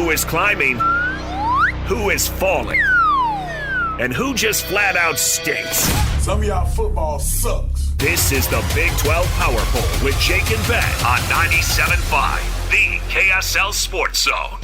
Who is climbing? Who is falling? And who just flat out stinks? Some of y'all football sucks. This is the Big 12 Power Poll with Jake and Ben on 97.5, the KSL Sports Zone.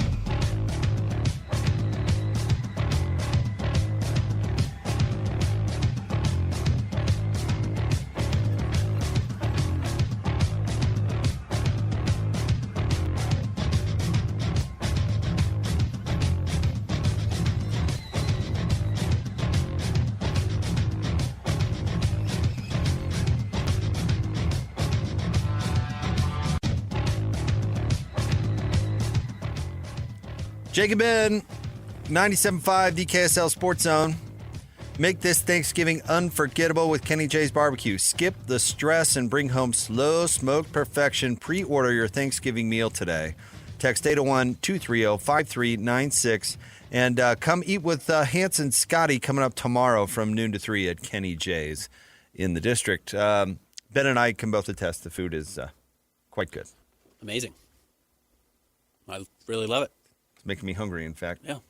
Jake and Ben, 97.5 DKSL Sports Zone. Make this Thanksgiving unforgettable with Kenny J's Barbecue. Skip the stress and bring home slow smoked perfection. Pre-order your Thanksgiving meal today. Text 801-230-5396. And come eat with Hans and Scotty coming up tomorrow from noon to 3 at Kenny J's in the district. Ben and I can both attest the food is quite good. Amazing. I really love it. Making me hungry, in fact. Yeah.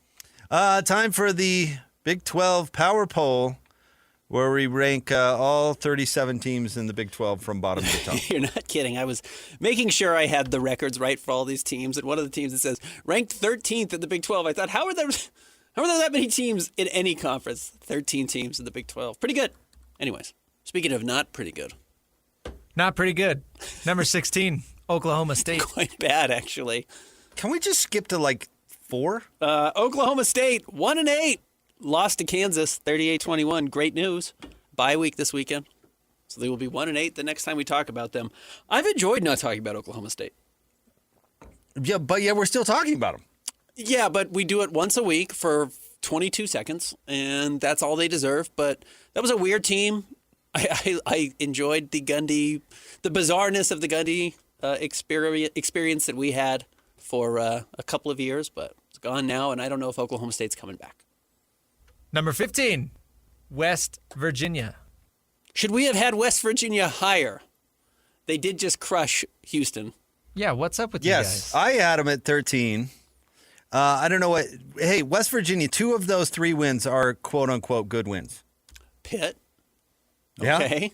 Time for the Big 12 Power Poll, where we rank all 37 teams in the Big 12 from bottom to top. You're not kidding. I was making sure I had the records right for all these teams, and one of the teams that says ranked 13th in the Big 12. I thought, how are there that many teams in any conference? 13 teams in the Big 12. Pretty good. Anyways, speaking of not pretty good. Not pretty good. Number 16, Oklahoma State. Quite bad, actually. Can we just skip to, 4? Oklahoma State, 1-8. Lost to Kansas, 38-21. Great news. Bye week this weekend. So they will be 1-8 the next time we talk about them. I've enjoyed not talking about Oklahoma State. Yeah, but we're still talking about them. Yeah, but we do it once a week for 22 seconds, and that's all they deserve. But that was a weird team. I enjoyed the bizarreness of the Gundy experience that we had for a couple of years, but it's gone now, and I don't know if Oklahoma State's coming back. Number 15, West Virginia. Should we have had West Virginia higher? They did just crush Houston. Yeah, what's up with you guys? Yes, I had them at 13. I don't know what. Hey, West Virginia, 2 of those 3 wins are quote-unquote good wins. Pitt. Yeah. Okay.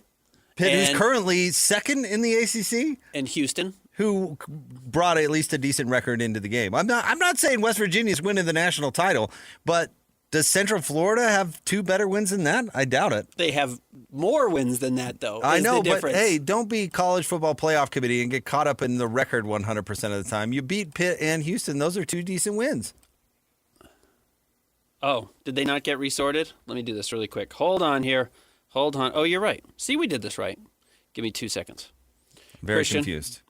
Pitt, who's currently second in the ACC. And Houston. Who brought at least a decent record into the game. I'm not saying West Virginia's winning the national title, but does Central Florida have 2 better wins than that? I doubt it. They have more wins than that, though. I know, but hey, don't be college football playoff committee and get caught up in the record 100% of the time. You beat Pitt and Houston. Those are 2 decent wins. Oh, did they not get resorted? Let me do this really quick. Hold on here. Hold on. Oh, you're right. See, we did this right. Give me 2 seconds. Very Christian, confused.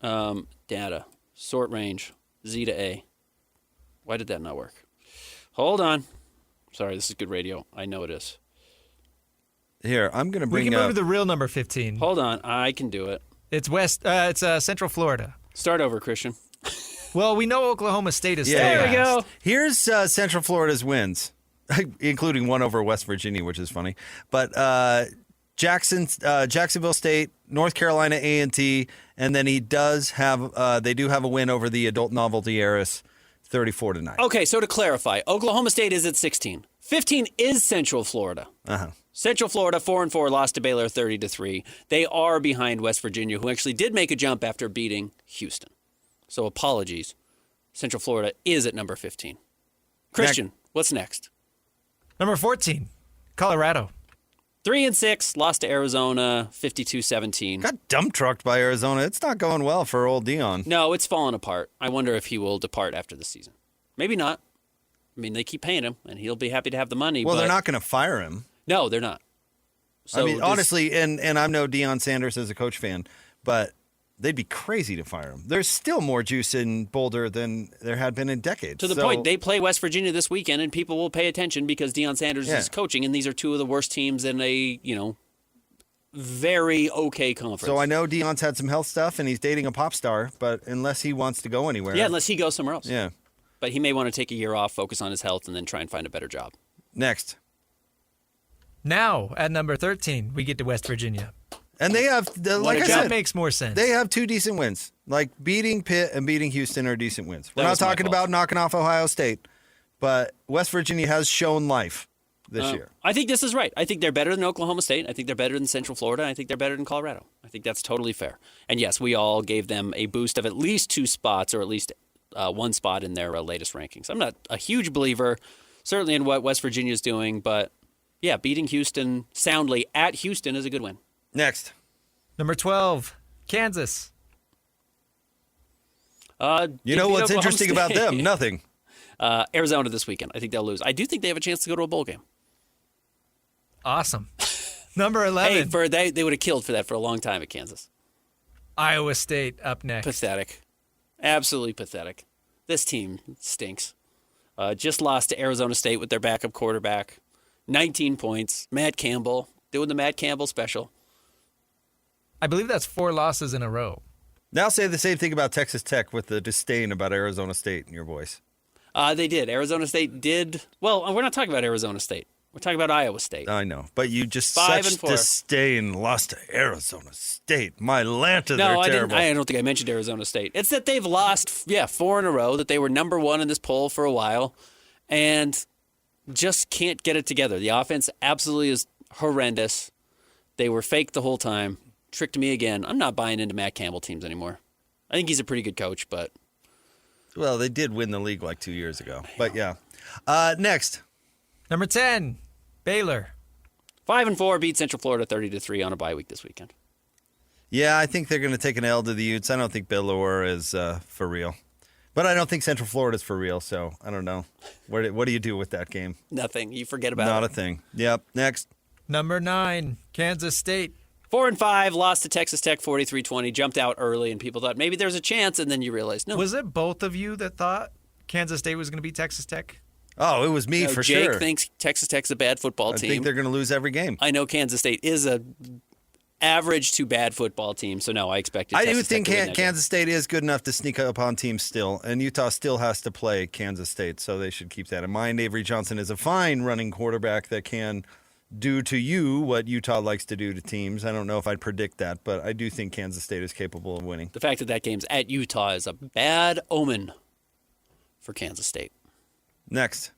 Data. Sort range. Z to A. Why did that not work? Hold on. Sorry, this is good radio. I know it is. Here, I'm going to bring We can up... move to the real number 15. Hold on. I can do it. It's Central Florida. Start over, Christian. Well, we know Oklahoma State is There we go. Here's Central Florida's wins, including one over West Virginia, which is funny. But Jacksonville State, North Carolina A&T, and then they do have a win over the adult novelty heiress, 34-9. Okay, so to clarify, Oklahoma State is at 16. 15 is Central Florida. Uh-huh. Central Florida, 4-4, lost to Baylor 30-3. They are behind West Virginia, who actually did make a jump after beating Houston. So apologies. Central Florida is at number 15. Christian, what's next? Number 14, Colorado. 3-6, lost to Arizona 52-17. Got dump trucked by Arizona. It's not going well for old Dion. No, it's fallen apart. I wonder if he will depart after the season. Maybe not. I mean, they keep paying him, and he'll be happy to have the money. Well, but they're not going to fire him. No, they're not. So I mean, honestly, and I'm no Deion Sanders as a coach fan, but they'd be crazy to fire him. There's still more juice in Boulder than there had been in decades. To the point, they play West Virginia this weekend, and people will pay attention because Deion Sanders is coaching, and these are 2 of the worst teams in a, very okay conference. So I know Deion's had some health stuff, and he's dating a pop star, but unless he wants to go anywhere. Yeah, unless he goes somewhere else. Yeah. But he may want to take a year off, focus on his health, and then try and find a better job. Next. Now, at number 13, we get to West Virginia. And they have, like I That said, makes more sense. they have 2 decent wins. Like beating Pitt and beating Houston are decent wins. We're That not was my talking fault. about knocking off Ohio State, but West Virginia has shown life this year. I think this is right. I think they're better than Oklahoma State. I think they're better than Central Florida. I think they're better than Colorado. I think that's totally fair. And yes, we all gave them a boost of at least 2 spots or at least 1 spot in their latest rankings. I'm not a huge believer, certainly in what West Virginia is doing, but yeah, beating Houston soundly at Houston is a good win. Next. Number 12, Kansas. You know what's interesting about them? Nothing. Arizona this weekend. I think they'll lose. I do think they have a chance to go to a bowl game. Awesome. Number 11, Hey, they would have killed for that for a long time at Kansas. Iowa State up next. Pathetic. Absolutely pathetic. This team stinks. Just lost to Arizona State with their backup quarterback. 19 points. Matt Campbell doing the Matt Campbell special. I believe that's 4 losses in a row. Now say the same thing about Texas Tech with the disdain about Arizona State in your voice. They did. Arizona State did. Well, we're not talking about Arizona State. We're talking about Iowa State. I know, but you just 5 such and 4. disdain lost to Arizona State. My Lanta, No, they're I terrible. didn't. I don't think I mentioned Arizona State. It's that they've lost, 4 in a row, that they were number 1 in this poll for a while, and just can't get it together. The offense absolutely is horrendous. They were fake the whole time. Tricked me again. I'm not buying into Matt Campbell teams anymore. I think he's a pretty good coach, but Well, they did win the league like 2 years ago. But yeah. Next. Number 10, Baylor. 5 and 4 beat Central Florida 30-3 on a bye week this weekend. Yeah, I think they're going to take an L to the Utes. I don't think Baylor is for real. But I don't think Central Florida's for real, so I don't know. What do you do with that game? Nothing. You forget about Not it. a thing. Yep. Next. Number 9, Kansas State. 4 and 5, lost to Texas Tech 43-20, jumped out early, and people thought maybe there's a chance, and then you realize no. Was it both of you that thought Kansas State was going to beat Texas Tech? Oh, it was me No, for Jake sure. thinks Texas Tech's a bad football I team. think they're going to lose every game. I know Kansas State is a average to bad football team, so no, I expected I Texas do think Tech to win that game. Kansas State is good enough to sneak up on teams still, and Utah still has to play Kansas State, so they should keep that in mind. Avery Johnson is a fine running quarterback that can do to you what Utah likes to do to teams. I don't know if I'd predict that, but I do think Kansas State is capable of winning. The fact that that game's at Utah is a bad omen for Kansas State. Next.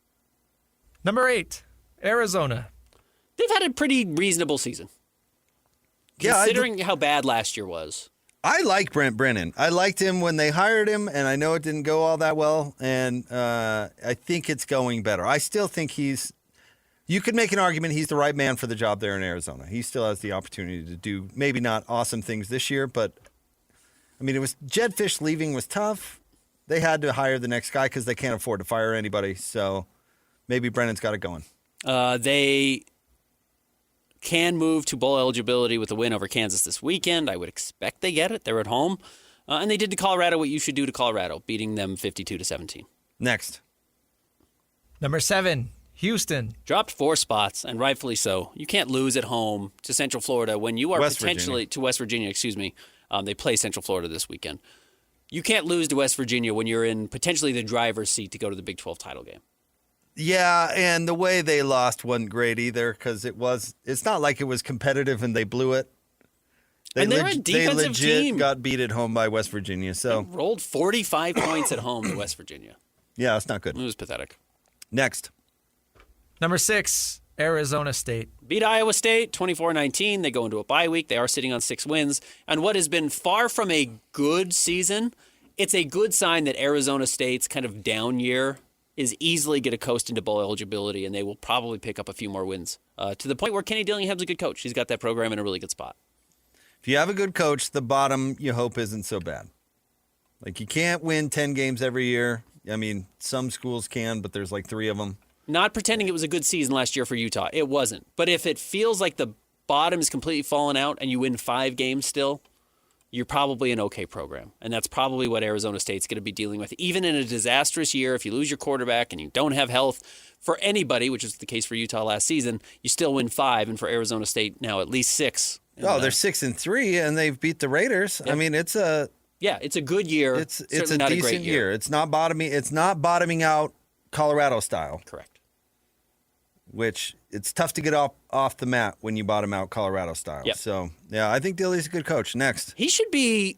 Number 8, Arizona. They've had a pretty reasonable season. Yeah, Considering how bad last year was. I like Brent Brennan. I liked him when they hired him, and I know it didn't go all that well, and I think it's going better. I still think you could make an argument he's the right man for the job there in Arizona. He still has the opportunity to do maybe not awesome things this year, but I mean, Jed Fish leaving was tough. They had to hire the next guy because they can't afford to fire anybody, so maybe Brennan's got it going. They can move to bowl eligibility with a win over Kansas this weekend. I would expect they get it. They're at home. And they did to Colorado what you should do to Colorado, beating them 52-17. Next. Number 7, Houston. Dropped 4 spots, and rightfully so. You can't lose at home to Central Florida when you are West potentially to West Virginia. They play Central Florida this weekend. You can't lose to West Virginia when you're in potentially the driver's seat to go to the Big 12 title game. Yeah, and the way they lost wasn't great either because it's not like it was competitive and they blew it. And they're a defensive they legit team. got beat at home by West Virginia. So, Rolled 45 points at home to West Virginia. yeah, it's not good. It was pathetic. Next. Number 6, Arizona State. Beat Iowa State 24-19. They go into a bye week. They are sitting on 6 wins. And what has been far from a good season, it's a good sign that Arizona State's kind of down year is easily going to coast into bowl eligibility, and they will probably pick up a few more wins to the point where Kenny Dillingham's a good coach. He's got that program in a really good spot. If you have a good coach, the bottom you hope isn't so bad. Like you can't win 10 games every year. I mean, some schools can, but there's like 3 of them. Not pretending it was a good season last year for Utah. It wasn't. But if it feels like the bottom is completely fallen out and you win 5 games still, you're probably an okay program. And that's probably what Arizona State's going to be dealing with. Even in a disastrous year, if you lose your quarterback and you don't have health for anybody, which is the case for Utah last season, you still win 5. And for Arizona State now, at least 6. Oh, they're 6-3, and they've beat the Raiders. Yep. I mean, it's a good year. It's Certainly a not decent a great year. It's not bottoming out Colorado style. Correct. which it's tough to get off the mat when you bottom out Colorado style. Yep. So, yeah, I think Dilly's a good coach. Next. He should be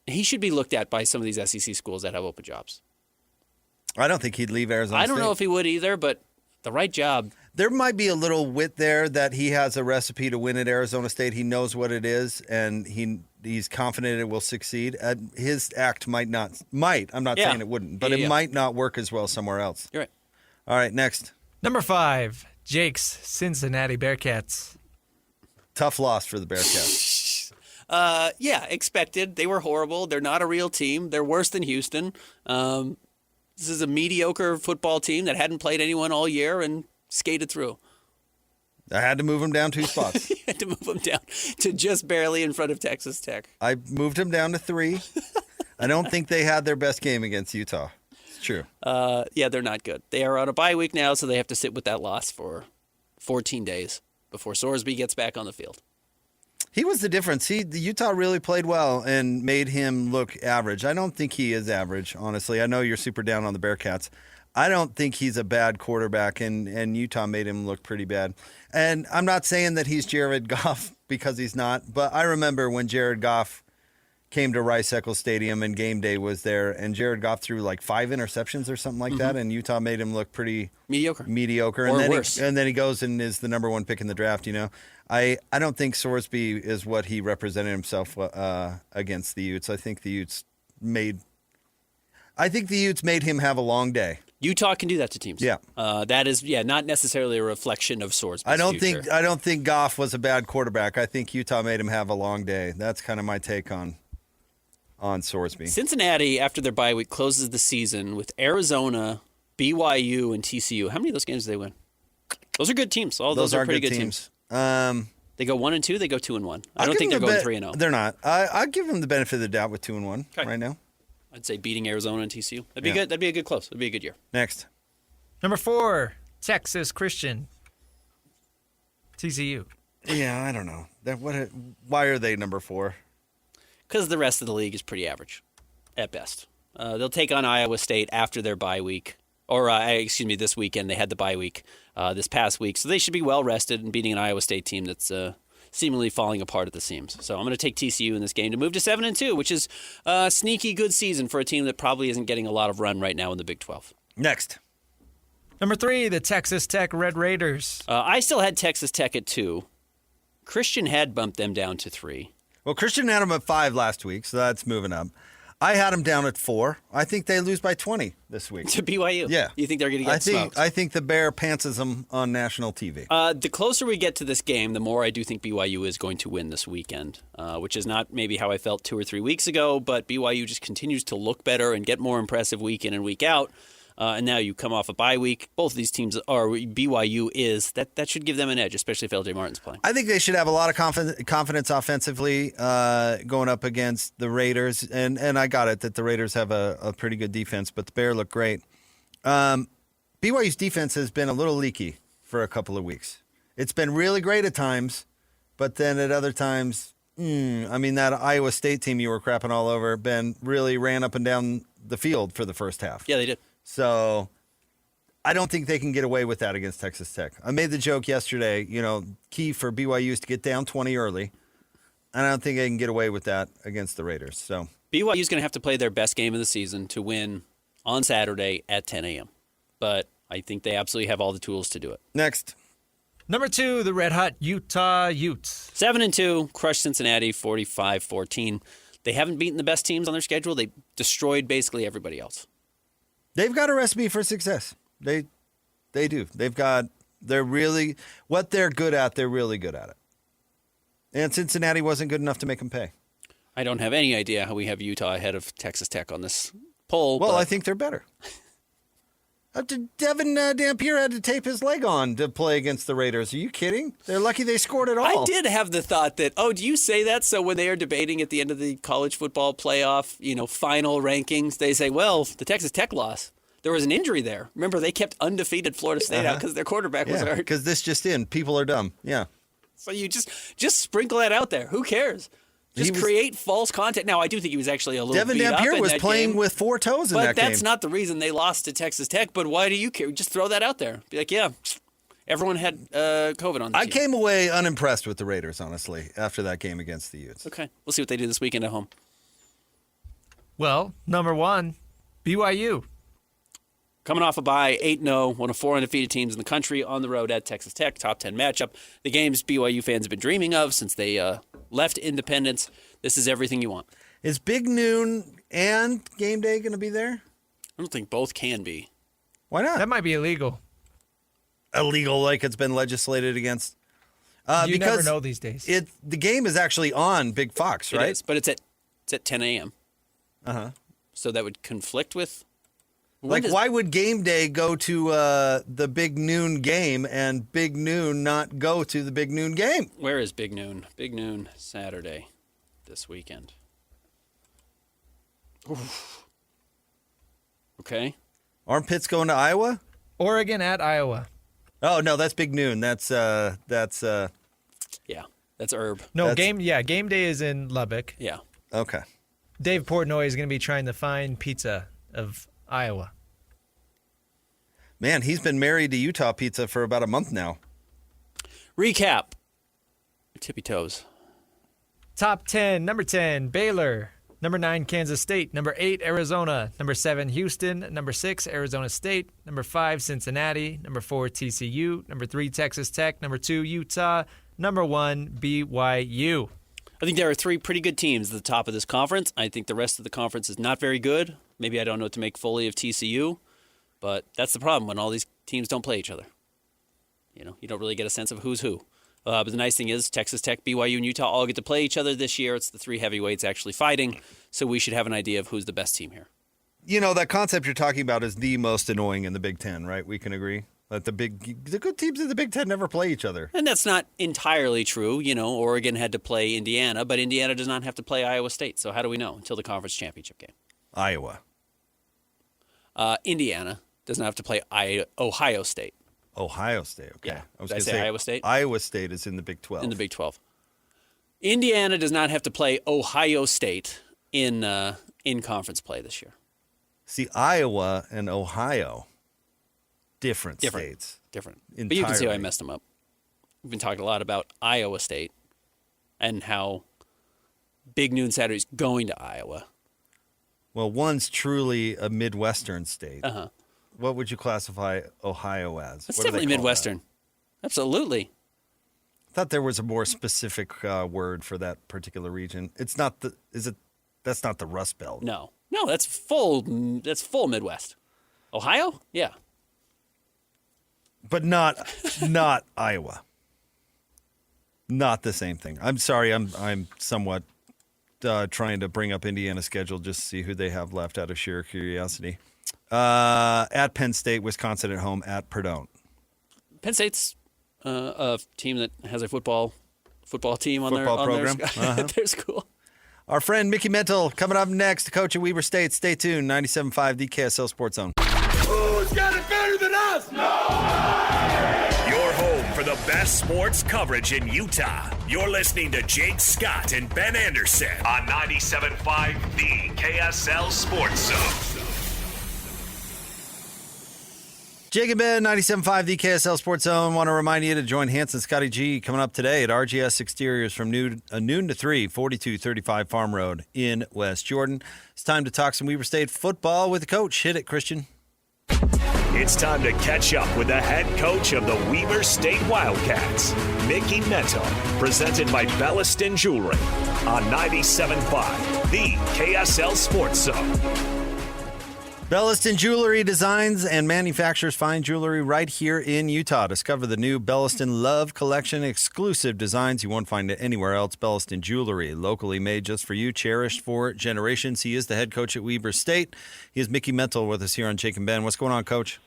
looked at by some of these SEC schools that have open jobs. I don't think he'd leave Arizona I don't State. know if he would either, but the right job. There might be a little wit there that he has a recipe to win at Arizona State. He knows what it is, and he's confident it will succeed. His act might not. I'm not saying it wouldn't, but it might not work as well somewhere else. You're right. All right, next. Number 5, Jake's Cincinnati Bearcats. Tough loss for the Bearcats. Yeah, expected. They were horrible. They're not a real team. They're worse than Houston. This is a mediocre football team that hadn't played anyone all year and skated through. I had to move him down 2 spots. You had to move them down to just barely in front of Texas Tech. I moved him down to 3. I don't think they had their best game against Utah. It's true. Yeah, they're not good. They are on a bye week now, so they have to sit with that loss for 14 days before Sorsby gets back on the field. He was the difference. The Utah really played well and made him look average. I don't think he is average, honestly. I know you're super down on the Bearcats. I don't think he's a bad quarterback, and Utah made him look pretty bad. And I'm not saying that he's Jared Goff because he's not, but I remember when Jared Goff came to Rice-Eccles Stadium and game day was there, and Jared Goff threw like 5 interceptions or something like that, and Utah made him look pretty mediocre. Or and worse. And then he goes and is the number 1 pick in the draft, you know. I don't think Sorsby is what he represented himself against the Utes. I think the Utes made him have a long day. Utah can do that to teams. Yeah. That is not necessarily a reflection of Sorsby's I don't future. think Goff was a bad quarterback. I think Utah made him have a long day. That's kind of my take on Sorsby. Cincinnati, after their bye week, closes the season with Arizona, BYU, and TCU. How many of those games do they win? Those are good teams. All those are pretty good teams. They go 1-2. They go 2-1. I don't think they're going 3-0. They're not. I give them the benefit of the doubt with 2-1 right now. I'd say beating Arizona and TCU. That'd be good. That'd be a good close. That'd be a good year. Next. Number 4, Texas Christian. TCU. Yeah, I don't know. Why are they number 4? Because the rest of the league is pretty average, at best. They'll take on Iowa State after their bye week. Or, this weekend. They had the bye week this past week. So they should be well rested and beating an Iowa State team that's seemingly falling apart at the seams. So I'm going to take TCU in this game to move to 7-2, which is a sneaky good season for a team that probably isn't getting a lot of run right now in the Big 12. Next. Number 3, the Texas Tech Red Raiders. I still had Texas Tech at 2. Christian had bumped them down to 3. Well, Christian had them at 5 last week, so that's moving up. I had them down at 4. I think they lose by 20 this week. To BYU? Yeah. You think they're going to get smoked? I think the Bear pantses them on national TV. The closer we get to this game, the more I do think BYU is going to win this weekend, which is not maybe how I felt 2 or 3 weeks ago, but BYU just continues to look better and get more impressive week in and week out. And now you come off a bye week. Both of these teams are BYU is. That should give them an edge, especially if LJ Martin's playing. I think they should have a lot of confidence offensively going up against the Raiders. And I got it that the Raiders have a pretty good defense, but the Bears look great. BYU's defense has been a little leaky for a couple of weeks. It's been really great at times, but then at other times, that Iowa State team you were crapping all over, Ben, really ran up and down the field for the first half. Yeah, they did. So I don't think they can get away with that against Texas Tech. I made the joke yesterday, key for BYU is to get down 20 early. And I don't think they can get away with that against the Raiders. So BYU is going to have to play their best game of the season to win on Saturday at 10 a.m. But I think they absolutely have all the tools to do it. Next. Number 2, the Red Hot Utah Utes. 7-2, crushed Cincinnati 45-14. They haven't beaten the best teams on their schedule. They destroyed basically everybody else. They've got a recipe for success. They do. They're really, what they're good at, they're really good at it. And Cincinnati wasn't good enough to make them pay. I don't have any idea how we have Utah ahead of Texas Tech on this poll. Well, but I think they're better. Devin Dampier had to tape his leg on to play against the Raiders. Are you kidding? They're lucky they scored at all. I did have the thought that, do you say that? So when they are debating at the end of the college football playoff, final rankings, they say, well, the Texas Tech loss. There was an injury there. Remember, they kept undefeated Florida State out because their quarterback was hurt. Because this just in. People are dumb. Yeah. So you just sprinkle that out there. Who cares? Just create false content. Now, I do think he was actually a little Devin beat Dampier up in was that playing game, with 4 toes in that game. But that's not the reason they lost to Texas Tech. But why do you care? Just throw that out there. Be like, yeah, Everyone had COVID on the I team. came away unimpressed with the Raiders, honestly, after that game against the Utes. Okay, we'll see what they do this weekend at home. Well, number one, BYU. Coming off a bye, 8-0, one of 4 undefeated teams in the country on the road at Texas Tech, top 10 matchup. The games BYU fans have been dreaming of since they left Independence. This is everything you want. Is Big Noon and Game Day going to be there? I don't think both can be. Why not? That might be illegal. Illegal, like it's been legislated against. You never because know these days. the game is actually on Big Fox, right? It is, but it's at 10 a.m. Uh-huh. So that would conflict with... Why would Game Day go to the Big Noon game and Big Noon not go to the Big Noon game? Where is Big Noon? Big Noon Saturday this weekend. Oof. Okay. Aren't Pitts going to Iowa? Oregon at Iowa. Oh no, that's Big Noon. That's Yeah, that's Herb. No, game day is in Lubbock. Yeah. okay. Dave Portnoy is going to be trying the fine pizza of Iowa. Man, he's been married to Utah pizza for about a month now. Recap. Tippy toes. Top 10, number 10, Baylor. Number 9, Kansas State. Number 8, Arizona. Number 7, Houston. Number 6, Arizona State. Number 5, Cincinnati. Number 4, TCU. Number 3, Texas Tech. Number 2, Utah. Number 1, BYU. I think there are 3 pretty good teams at the top of this conference. I think the rest of the conference is not very good. Maybe I don't know what to make fully of TCU, but that's the problem when all these teams don't play each other. You don't really get a sense of who's who. But the nice thing is Texas Tech, BYU, and Utah all get to play each other this year. It's the 3 heavyweights actually fighting, so we should have an idea of who's the best team here. That concept you're talking about is the most annoying in the Big Ten, right? We can agree that the good teams in the Big Ten never play each other. And that's not entirely true. Oregon had to play Indiana, but Indiana does not have to play Iowa State. So how do we know until the conference championship game? Iowa. Indiana does not have to play Ohio State. Ohio State, okay. Yeah. I was Did I gonna say Iowa State? Iowa State is in the Big 12. In the Big 12. Indiana does not have to play Ohio State in conference play this year. See, Iowa and Ohio, different states. Different. Entirely. But you can see how I messed them up. We've been talking a lot about Iowa State and how Big Noon Saturday is going to Iowa. Well, one's truly a Midwestern state. Uh-huh. What would you classify Ohio as? That's What do they definitely call Midwestern. Absolutely. that? I thought there was a more specific word for that particular region. It's not the. Is it? That's not the Rust Belt. No, that's full Midwest. Ohio? Yeah. But not Iowa. Not the same thing. I'm sorry. I'm somewhat trying to bring up Indiana's schedule just to see who they have left out of sheer curiosity. At Penn State, Wisconsin at home, at Purdue. Penn State's a team that has a football team on Football program. Their school. Our friend Mickey Mental coming up next, coach at Weber State. Stay tuned. 97.5, the KSL Sports Zone. Who's got it better than us? Your home for the best sports coverage in Utah. You're listening to Jake Scott and Ben Anderson on 97.5, the KSL Sports Zone. Jake and Ben, 97.5, the KSL Sports Zone. Want to remind you to join Hanson Scotty G coming up today at RGS Exteriors from noon to 3, 4235 Farm Road in West Jordan. It's time to talk some Weber State football with the coach. Hit it, Christian. It's time to catch up with the head coach of the Weber State Wildcats, Mickey Mental, presented by Belliston Jewelry on 97.5, the KSL Sports Zone. Belliston Jewelry designs and manufactures fine jewelry right here in Utah. Discover the new Belliston Love Collection, exclusive designs you won't find it anywhere else. Belliston Jewelry, locally made just for you, cherished for generations. He is the head coach at Weber State. He is Mickey Mental with us here on Jake and Ben. What's going on, Coach?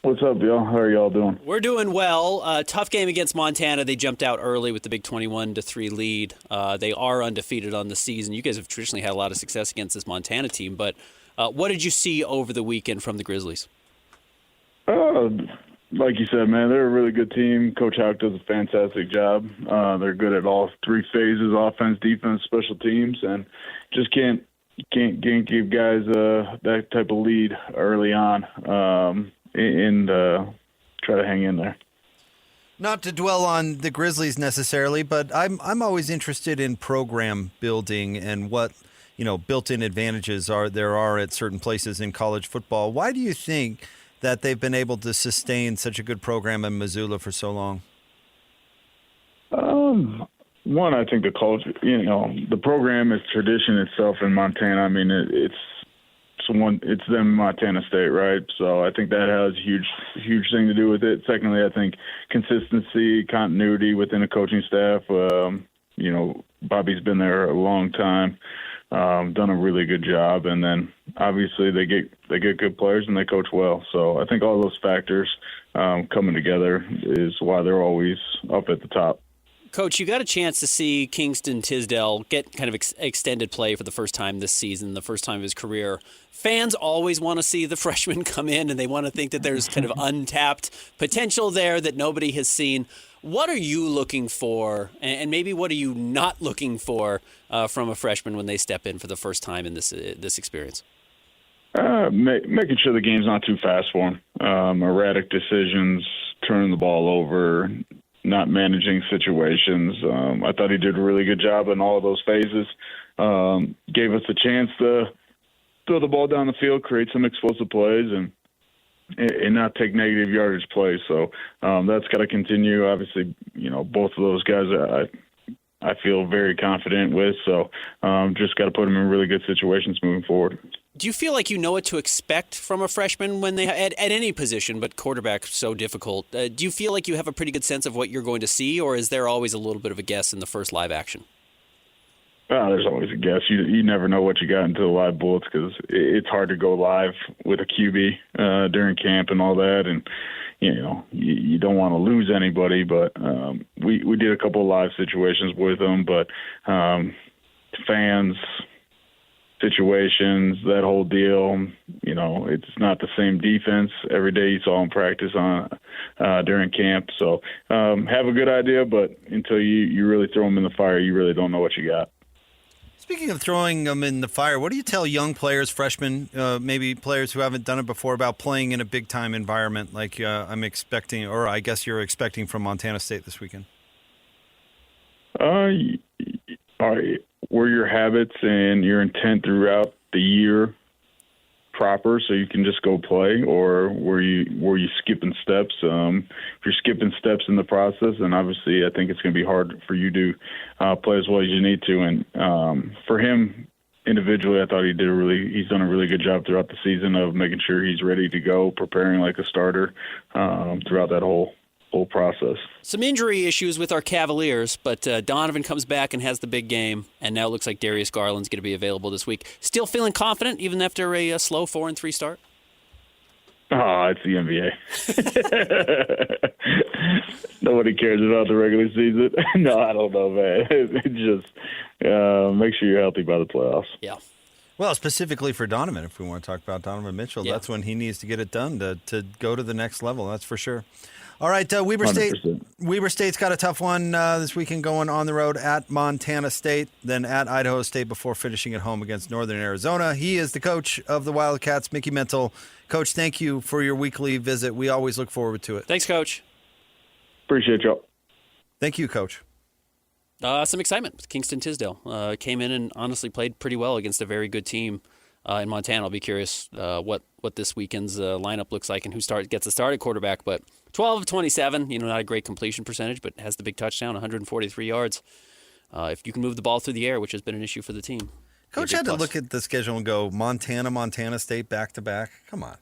What's up, y'all? How are y'all doing? We're doing well. Tough game against Montana. They jumped out early with the big 21-3 lead. They are undefeated on the season. You guys have traditionally had a lot of success against this Montana team, but what did you see over the weekend from the Grizzlies? Like you said, man, they're a really good team. Coach Houck does a fantastic job. They're good at all 3 phases: offense, defense, special teams, and just can't give guys that type of lead early on and try to hang in there. Not to dwell on the Grizzlies necessarily, but I'm always interested in program building and what, built-in advantages there are at certain places in college football. Why do you think that they've been able to sustain such a good program in Missoula for so long? One, I think the culture, the program is tradition itself in Montana. I mean, it's them, Montana State, right? So I think that has a huge thing to do with it. Secondly, I think consistency, continuity within a coaching staff. Bobby's been there a long time, done a really good job, and then obviously they get good players and they coach well. So I think all those factors coming together is why they're always up at the top. Coach, you got a chance to see Kingston Tisdale get kind of extended play for the first time this season, the first time of his career. Fans always want to see the freshman come in, and they want to think that there's kind of untapped potential there that nobody has seen. What are you looking for, and maybe what are you not looking for from a freshman when they step in for the first time in this experience? Making sure the game's not too fast for them. Erratic decisions, turning the ball over, not managing situations. I thought he did a really good job in all of those phases. Gave us a chance to throw the ball down the field, create some explosive plays, and not take negative yardage plays. So that's got to continue. Obviously, both of those guys I feel very confident with. So just got to put them in really good situations moving forward. Do you feel like you know what to expect from a freshman when they at any position, but quarterback so difficult? Do you feel like you have a pretty good sense of what you're going to see, or is there always a little bit of a guess in the first live action? There's always a guess. You never know what you got until the live bullets, because it's hard to go live with a QB during camp and all that, and you don't want to lose anybody. But we did a couple of live situations with them, but fans, situations, that whole deal, it's not the same defense every day you saw in practice during camp. So have a good idea, but until you really throw them in the fire, you really don't know what you got. Speaking of throwing them in the fire, what do you tell young players, freshmen, maybe players who haven't done it before, about playing in a big-time environment like I'm expecting, or I guess you're expecting from Montana State this weekend? Were your habits and your intent throughout the year proper so you can just go play, or were you skipping steps? If you're skipping steps in the process, then obviously I think it's going to be hard for you to play as well as you need to. And for him individually, I thought he's done a really good job throughout the season of making sure he's ready to go, preparing like a starter throughout that whole process. Some injury issues with our Cavaliers, but Donovan comes back and has the big game, and now it looks like Darius Garland's going to be available this week. Still feeling confident even after a slow 4-3 start? It's the NBA. Nobody cares about the regular season. No, I don't know, man. Just make sure you're healthy by the playoffs. Yeah. Well, specifically for Donovan, if we want to talk about Donovan Mitchell, that's when he needs to get it done to go to the next level. That's for sure. All right, Weber 100%. State. Weber State's got a tough one this weekend, going on the road at Montana State, then at Idaho State before finishing at home against Northern Arizona. He is the coach of the Wildcats, Mickey Mental. Coach, thank you for your weekly visit. We always look forward to it. Thanks, Coach. Appreciate y'all. Thank you, Coach. Some excitement with Kingston Tisdale. Came in and honestly played pretty well against a very good team in Montana. I'll be curious what this weekend's lineup looks like and who gets the start at quarterback. But 12 of 27, not a great completion percentage, but has the big touchdown, 143 yards. If you can move the ball through the air, which has been an issue for the team. Coach had to look at the schedule and go, Montana State back-to-back. Come on.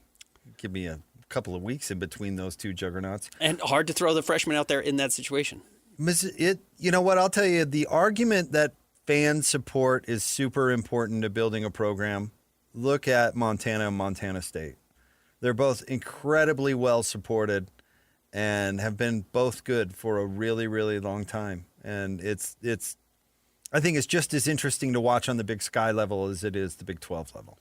Give me a couple of weeks in between those two juggernauts. And hard to throw the freshman out there in that situation. You know what? I'll tell you, the argument that fan support is super important to building a program, look at Montana and Montana State. They're both incredibly well supported and have been both good for a really, really long time. And I think it's just as interesting to watch on the Big Sky level as it is the Big 12 level.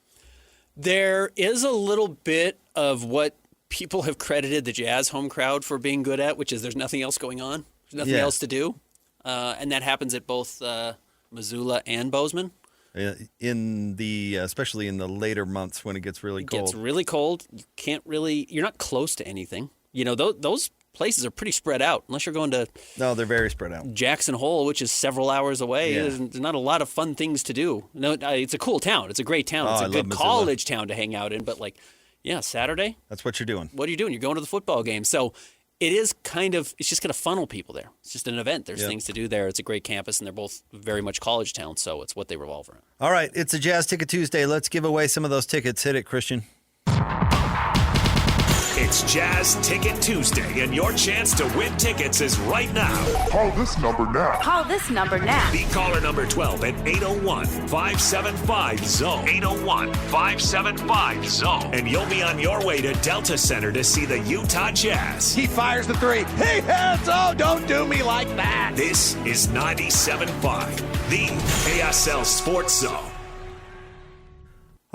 There is a little bit of what people have credited the Jazz home crowd for being good at, which is there's nothing else going on. There's nothing else to do. And that happens at both Missoula and Bozeman. Especially in the later months when it gets really cold. It gets really cold. You're not close to anything. Those places are pretty spread out. Unless you're going to No, they're very spread out. Jackson Hole, which is several hours away. Yeah. There's not a lot of fun things to do. No, it's a cool town. It's a great town. It's I a love good Missoula. college town to hang out in. But Saturday, That's what you're doing. what are you doing? You're going to the football game. So it is it's just going to funnel people there. It's just an event. There's things to do there. It's a great campus, and they're both very much college towns. So it's what they revolve around. All right, it's a Jazz Ticket Tuesday. Let's give away some of those tickets. Hit it, Christian. It's Jazz Ticket Tuesday, and your chance to win tickets is right now. Call this number now. Call this number now. Be caller number 12 at 801-575-ZONE. 801-575-ZONE. And you'll be on your way to Delta Center to see the Utah Jazz. He fires the three. He hits. Oh, don't do me like that. This is 97.5, the KSL Sports Zone.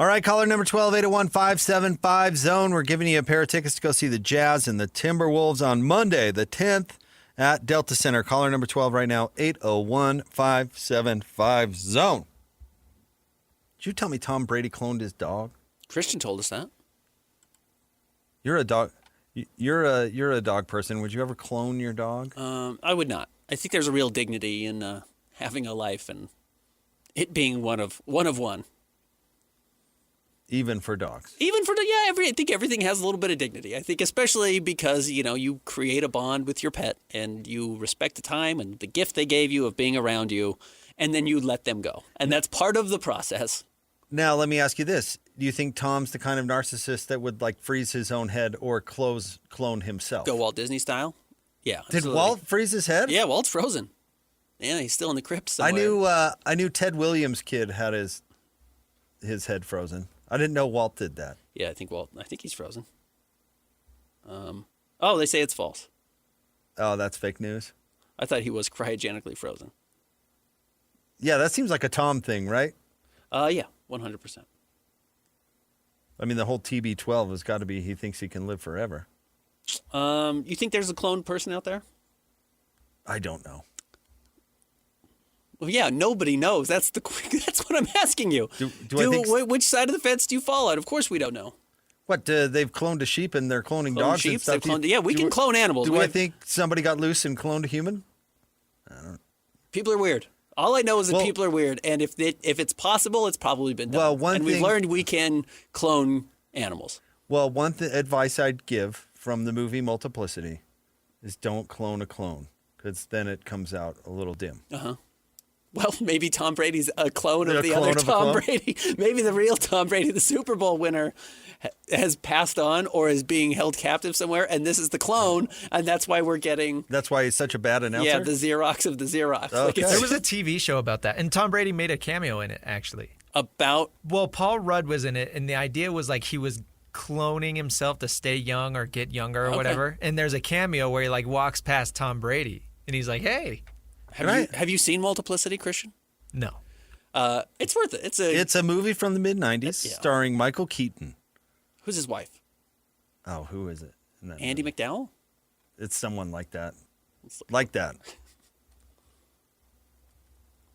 All right, caller number 12, 801-575-ZONE. We're giving you a pair of tickets to go see the Jazz and the Timberwolves on Monday, the 10th, at Delta Center. Caller number 12 right now, 801-575-ZONE. Did you tell me Tom Brady cloned his dog? Christian told us that. You're a dog. You're a dog person. Would you ever clone your dog? I would not. I think there's a real dignity in having a life and it being one of one. Even for dogs. Even for I think everything has a little bit of dignity. I think especially because you create a bond with your pet and you respect the time and the gift they gave you of being around you, and then you let them go, and that's part of the process. Now, let me ask you this: do you think Tom's the kind of narcissist that would freeze his own head or clone himself? Go Walt Disney style. Yeah. Did absolutely. Walt freeze his head? Yeah, Walt's frozen. Yeah, he's still in the crypt somewhere. I knew Ted Williams' kid had his head frozen. I didn't know Walt did that. Yeah, I think he's frozen. They say it's false. Oh, that's fake news? I thought he was cryogenically frozen. Yeah, that seems like a Tom thing, right? Yeah, 100%. I mean, the whole TB12 has got to be he thinks he can live forever. You think there's a cloned person out there? I don't know. Well, yeah, nobody knows. That's what I'm asking you. Do I think which side of the fence do you fall on? Of course we don't know. What, they've cloned a sheep and they're cloning dogs sheep, and stuff? we can clone animals. Do I think somebody got loose and cloned a human? People are weird. All I know is that people are weird, and if it's possible, it's probably been done. Well, we've learned we can clone animals. Well, one advice I'd give from the movie Multiplicity is don't clone a clone, because then it comes out a little dim. Uh-huh. Well, maybe Tom Brady's a clone of the clone other of a Tom clone? Brady. Maybe the real Tom Brady, the Super Bowl winner, has passed on or is being held captive somewhere, and this is the clone, and that's why we're getting... That's why he's such a bad announcer? Yeah, the Xerox of the Xerox. Okay. There was a TV show about that, and Tom Brady made a cameo in it, actually. About? Well, Paul Rudd was in it, and the idea was he was cloning himself to stay young or get younger or whatever. And there's a cameo where he walks past Tom Brady, and he's like, "Hey, have you seen Multiplicity, Christian? No. It's worth it. It's a movie from the mid-'90s starring Michael Keaton. Who's his wife? Oh, who is it? Andy McDowell? It's someone like that. Like that.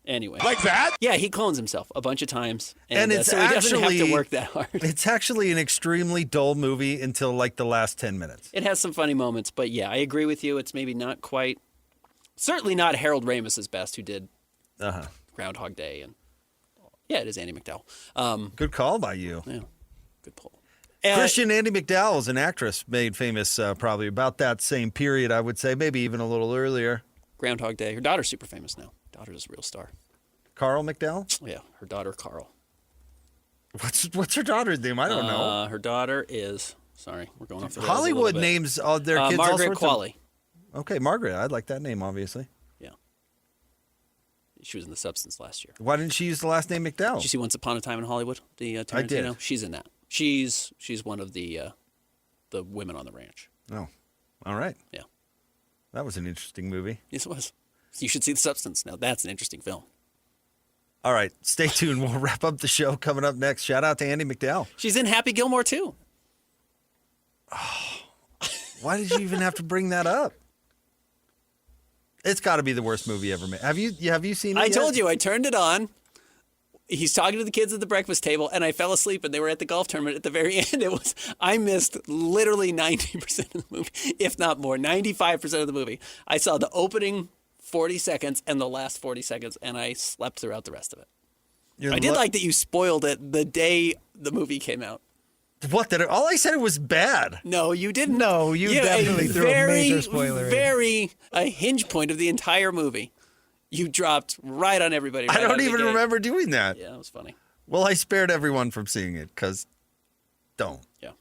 Anyway. Like that? Yeah, he clones himself a bunch of times. And it's so he doesn't have to actually- work that hard. It's actually an extremely dull movie until the last 10 minutes. It has some funny moments, but yeah, I agree with you. It's maybe not quite, certainly not Harold Ramis's best, who did Groundhog Day. And yeah, it is Andy McDowell. Good call by you. Yeah, good pull. Christian Andy McDowell is an actress made famous probably about that same period, I would say, maybe even a little earlier. Groundhog Day. Her daughter's super famous now. Daughter's a real star. Carl McDowell? Yeah, her daughter Carl. What's her daughter's name? I don't know. Her daughter is, sorry, we're going off the rails Hollywood a little bit. names all their kids all Margaret sorts Qualley. Okay, Margaret. I'd like that name, obviously. Yeah. She was in The Substance last year. Why didn't she use the last name McDowell? Did you see Once Upon a Time in Hollywood? The Tarantino? I did. She's in that. She's one of the women on the ranch. Oh, all right. Yeah. That was an interesting movie. Yes, it was. You should see The Substance. Now, that's an interesting film. All right, stay tuned. We'll wrap up the show coming up next. Shout out to Andy McDowell. She's in Happy Gilmore, too. Why did you even have to bring that up? It's got to be the worst movie ever made. Have you seen it I yet? told you. I turned it on. he's talking to the kids at the breakfast table, and I fell asleep, and they were at the golf tournament at the very end. I missed literally 90% of the movie, if not more, 95% of the movie. I saw the opening 40 seconds and the last 40 seconds, and I slept throughout the rest of it. I did like that you spoiled it the day the movie came out. What? All I said it was bad. No, you didn't. No, you definitely threw a major spoiler in. A hinge point of the entire movie. You dropped right on everybody. Right I don't even remember doing that. Yeah, it was funny. Well, I spared everyone from seeing it because don't. Yeah.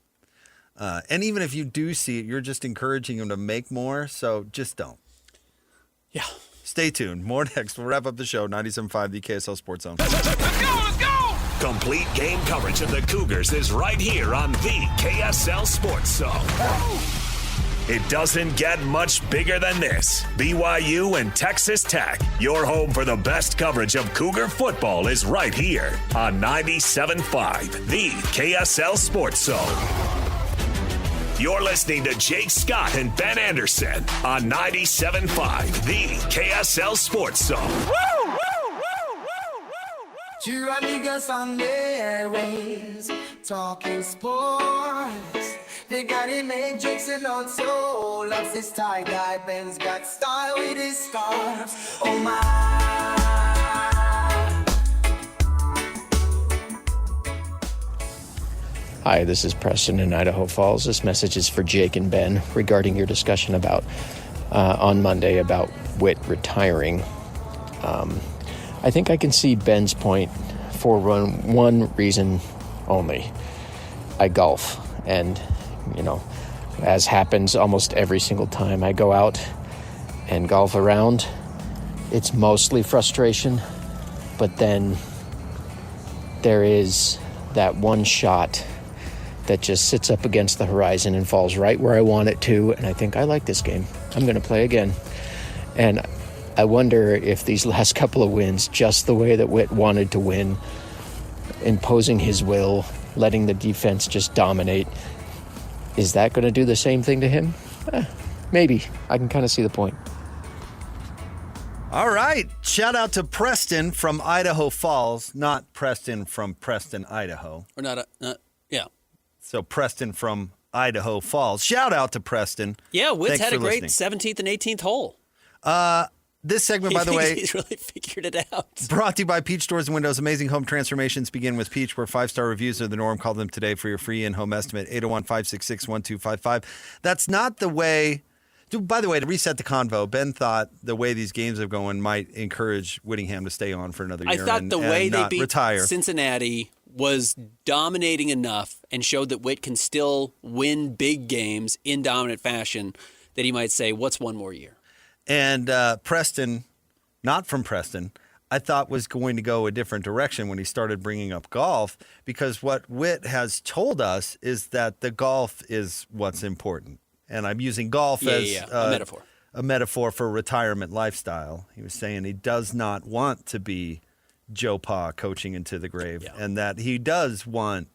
And even if you do see it, you're just encouraging them to make more. So just don't. Yeah. Stay tuned. More next. We'll wrap up the show. 97.5, the KSL Sports Zone. Let's go! Complete game coverage of the Cougars is right here on the KSL Sports Zone. It doesn't get much bigger than this. BYU and Texas Tech. Your home for the best coverage of Cougar football is right here on 97.5, the KSL Sports Zone. You're listening to Jake Scott and Ben Anderson on 97.5, the KSL Sports Zone. Woo, woo, woo, woo, woo. Two niggas on the airways, talking sports. They got it made, Jake's and also loves his tie guy. Ben's got style with his scarves. Oh my. Hi, this is Preston in Idaho Falls. This message is for Jake and Ben regarding your discussion about on Monday about Whit retiring. I think I can see Ben's point for one reason only. I golf, and as happens almost every single time I go out and golf around, it's mostly frustration, but then there is that one shot that just sits up against the horizon and falls right where I want it to, and I think, I like this game. I'm going to play again. And I wonder if these last couple of wins, just the way that Whit wanted to win, imposing his will, letting the defense just dominate, is that going to do the same thing to him? Maybe. I can kind of see the point. All right. Shout out to Preston from Idaho Falls, not Preston from Preston, Idaho. Or not, yeah. So Preston from Idaho Falls. Shout out to Preston. Yeah, Witt's Thanks had a for great listening. 17th and 18th hole. This segment, by the way, He's really figured it out. brought to you by Peach Doors and Windows. Amazing home transformations begin with Peach, where 5-star reviews are the norm. Call them today for your free in-home estimate, 801-566-1255. That's not the way. By the way, to reset the convo, Ben thought the way these games are going might encourage Whittingham to stay on for another year. I thought the way they beat retire. Cincinnati was dominating enough and showed that Whit can still win big games in dominant fashion that he might say, what's one more year? And Preston, not from Preston, I thought was going to go a different direction when he started bringing up golf, because what Whit has told us is that the golf is what's important. And I'm using golf as a metaphor. A metaphor for retirement lifestyle. He was saying he does not want to be Joe Pa coaching into the grave, and that he does want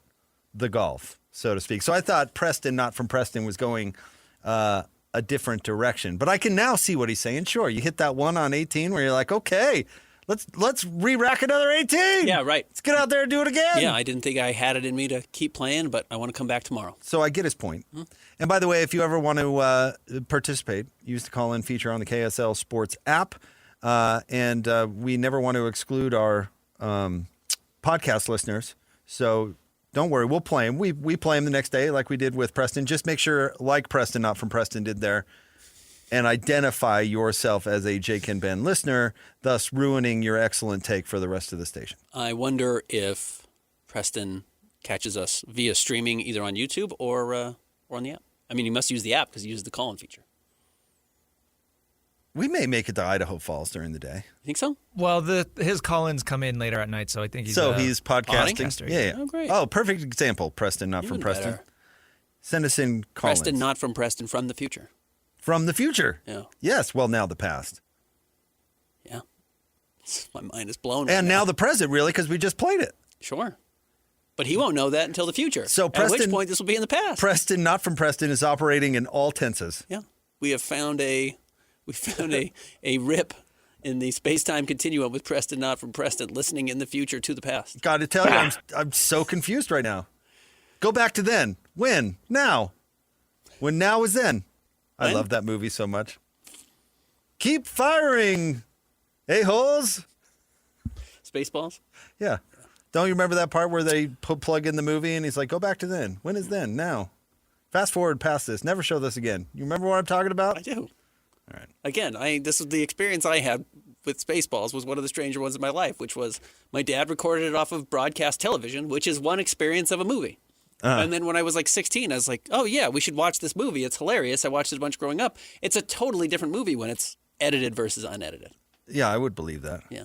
the golf, so to speak. So I thought Preston, not from Preston, was going a different direction. But I can now see what he's saying. Sure, you hit that one on 18 where you're like, okay, let's re-rack another 18. Yeah, right. Let's get out there and do it again. Yeah, I didn't think I had it in me to keep playing, but I want to come back tomorrow. So I get his point. Mm-hmm. And by the way, if you ever want to participate, use the call-in feature on the KSL Sports app. And we never want to exclude our podcast listeners. So don't worry, we'll play them. We play them the next day like we did with Preston. Just make sure, like Preston, not from Preston, did there, and identify yourself as a Jake and Ben listener, thus ruining your excellent take for the rest of the station. I wonder if Preston catches us via streaming either on YouTube or on the app. I mean, he must use the app because he uses the call-in feature. We may make it to Idaho Falls during the day. You think so? Well, his call-ins come in later at night, so I think he's he's podcasting. podcaster. Yeah. Oh, great. Oh, perfect example. Preston, not Even from Preston. better. Send us in call-ins. Preston, not from Preston, from the future. From the future. Yeah. Yes. Well, now the past. Yeah. My mind is blown. And now the present, really, because we just played it. Sure. But he won't know that until the future. So Preston, at which point this will be in the past. Preston, not from Preston, is operating in all tenses. Yeah. We have found a rip in the space-time continuum with Preston, not from Preston, listening in the future to the past. Got to tell you, I'm so confused right now. Go back to then. When? Now. When now is then. I love that movie so much. Keep firing, a-holes. Spaceballs? Yeah. Don't you remember that part where they plug in the movie and he's like, go back to then. When is then? Now. Fast forward past this. Never show this again. You remember what I'm talking about? I do. All right. Again, this was the experience I had with Spaceballs, was one of the stranger ones in my life, which was my dad recorded it off of broadcast television, which is one experience of a movie. And then when I was like 16, I was like, oh, yeah, we should watch this movie. It's hilarious. I watched it a bunch growing up. It's a totally different movie when it's edited versus unedited. Yeah, I would believe that. Yeah.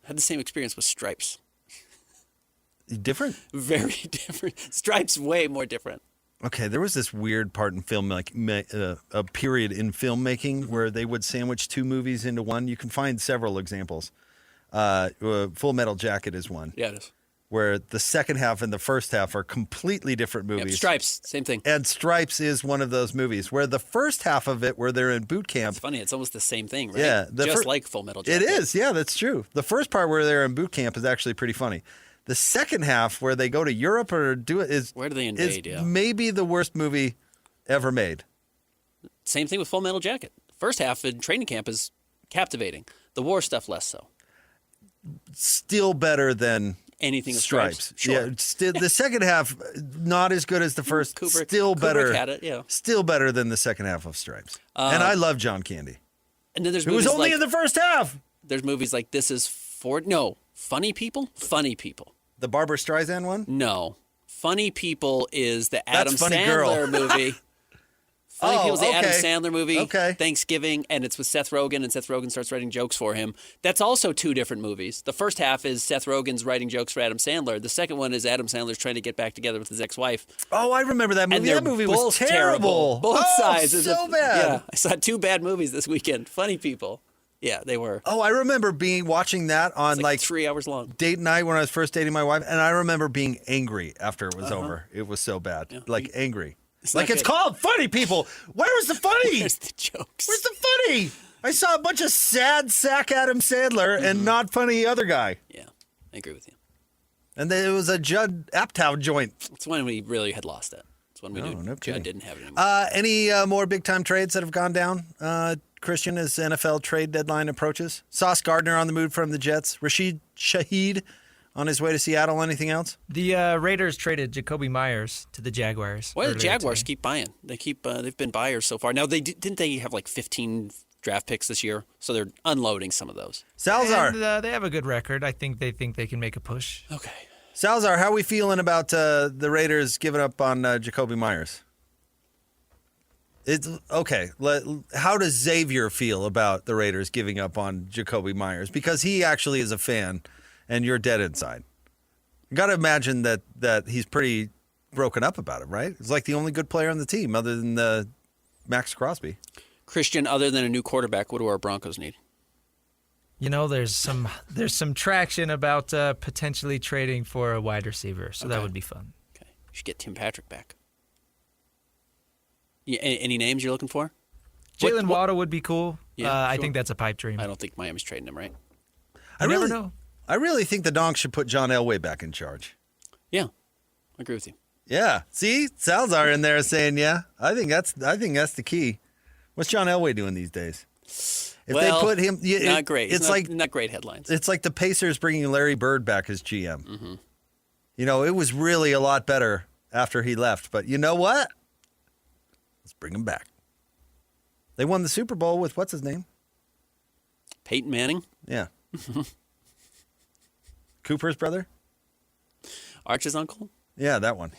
I had the same experience with Stripes. Different? Very different. Stripes, way more different. Okay, there was this weird part in film, like a period in filmmaking where they would sandwich two movies into one. You can find several examples. Full Metal Jacket is one. Yeah, it is. Where the second half and the first half are completely different movies. Yep, Stripes, same thing. And Stripes is one of those movies where the first half of it, where they're in boot camp. It's funny. It's almost the same thing, right? Yeah. Just like Full Metal Jacket. It is. Yeah, that's true. The first part where they're in boot camp is actually pretty funny. The second half where they go to Europe or do it is where do they invade? Is maybe the worst movie ever made. Same thing with Full Metal Jacket. First half in training camp is captivating. The war stuff less so. Still better than anything with Stripes. Sure. Yeah, the second half not as good as the first. Kubrick, still better. Kubrick had it, yeah. Still better than the second half of Stripes. And I love John Candy. And then there's it was only like, in the first half. There's movies like Funny People. The Barbara Streisand one? No. Funny People is the Adam Funny Sandler movie. Funny People is the Adam okay. Sandler movie. Okay. Thanksgiving, and it's with Seth Rogen, and Seth Rogen starts writing jokes for him. That's also two different movies. The first half is Seth Rogen's writing jokes for Adam Sandler. The second one is Adam Sandler's trying to get back together with his ex-wife. Oh, I remember that movie. And That movie was both terrible. Both sides. So bad. Yeah, I saw two bad movies this weekend. Funny People. Yeah, they were. Oh, I remember watching that on like 3 hours long. Date night when I was first dating my wife, and I remember being angry after it was over. It was so bad. Yeah. Angry. It's it's called Funny People. Where was the funny? Where's the jokes? Where's the funny? I saw a bunch of sad sack Adam Sandler and not funny other guy. Yeah, I agree with you. And then it was a Judd Apatow joint. It's when we really had lost it. It's when we no kidding. Judd didn't have it anymore. Any more big-time trades that have gone down, Christian, as NFL trade deadline approaches? Sauce Gardner on the move from the Jets. Rashid Shaheed on his way to Seattle. Anything else? The Raiders traded Jacoby Myers to the Jaguars. Why do the Jaguars keep buying? They've been buyers so far. Now didn't they have like 15 draft picks this year? So they're unloading some of those. Salazar. And, they have a good record. I think they can make a push. Okay. Salazar, how are we feeling about the Raiders giving up on Jacoby Myers? It's okay. How does Xavier feel about the Raiders giving up on Jacoby Myers? Because he actually is a fan, and you're dead inside. You got to imagine that he's pretty broken up about it, right? It's like the only good player on the team, other than Max Crosby. Christian, other than a new quarterback, what do our Broncos need? You know, there's some traction about potentially trading for a wide receiver, so that would be fun. Okay, you should get Tim Patrick back. Yeah, any names you're looking for? Jalen Waddle would be cool. Yeah, I sure. think that's a pipe dream. I don't think Miami's trading him, right? I never know. I really think the Donks should put John Elway back in charge. Yeah, I agree with you. Yeah. See, Salazar in there saying, yeah, I think that's the key. What's John Elway doing these days? If they put him, not great. It's not great headlines. It's like the Pacers bringing Larry Bird back as GM. Mm-hmm. You know, it was really a lot better after he left. But you know what? Let's bring him back. They won the Super Bowl with what's his name? Peyton Manning. Yeah. Cooper's brother. Arch's uncle. Yeah, that one.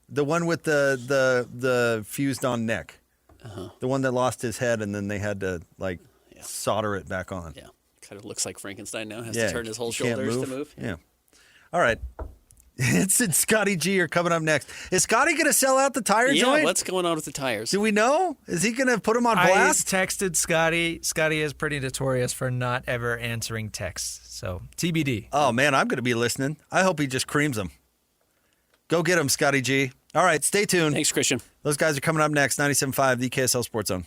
The one with the fused on neck. Uh-huh. The one that lost his head and then they had to solder it back on. Yeah, kind of looks like Frankenstein now. Has to turn his whole shoulders to move. Yeah. All right. It's Scotty G are coming up next. Is Scotty going to sell out the tire joint? Yeah, what's going on with the tires? Do we know? Is he going to put them on blast? I texted Scotty. Scotty is pretty notorious for not ever answering texts. So, TBD. Oh, man, I'm going to be listening. I hope he just creams them. Go get him, Scotty G. All right, stay tuned. Thanks, Christian. Those guys are coming up next. 97.5, the KSL Sports Zone.